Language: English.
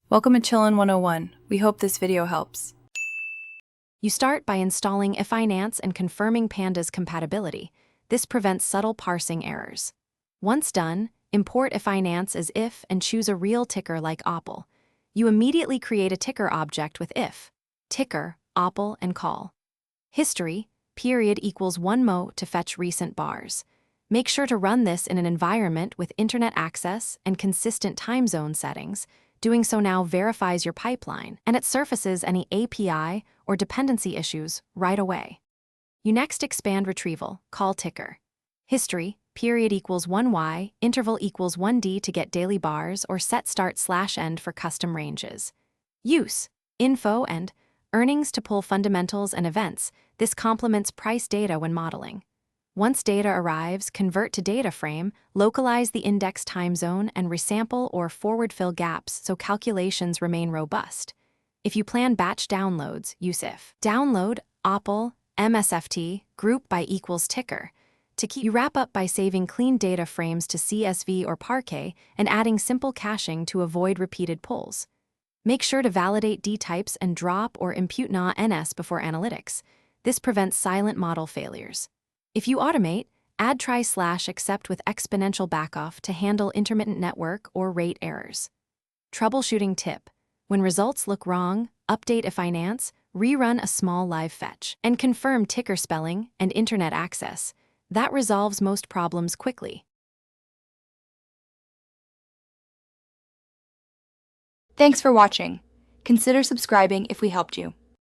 Welcome to Chillin' 101. We hope this video helps. You start by installing Yfinance and confirming Panda's compatibility. This prevents subtle parsing errors. Once done, import Yfinance as if and choose a real ticker like Apple. You immediately create a ticker object with if, ticker, Apple, and call. History, period equals 1 mo to fetch recent bars. Make sure to run this in an environment with internet access and consistent time zone settings. Doing so now verifies your pipeline, and it surfaces any API or dependency issues right away. You next expand retrieval, call ticker. History, period equals 1y, interval equals 1d to get daily bars, or set start/end for custom ranges. Use, info, and earnings to pull fundamentals and events. This complements price data when modeling. Once data arrives, convert to data frame, localize the index time zone, and resample or forward fill gaps so calculations remain robust. If you plan batch downloads, use if. Download, Apple, MSFT, group by equals ticker. You wrap up by saving clean data frames to CSV or Parquet and adding simple caching to avoid repeated pulls. Make sure to validate D types and drop or impute NS before analytics. This prevents silent model failures. If you automate, add try/except with exponential backoff to handle intermittent network or rate errors. Troubleshooting tip: when results look wrong, update Yfinance, rerun a small live fetch, and confirm ticker spelling and internet access. That resolves most problems quickly. Thanks for watching. Consider subscribing if we helped you.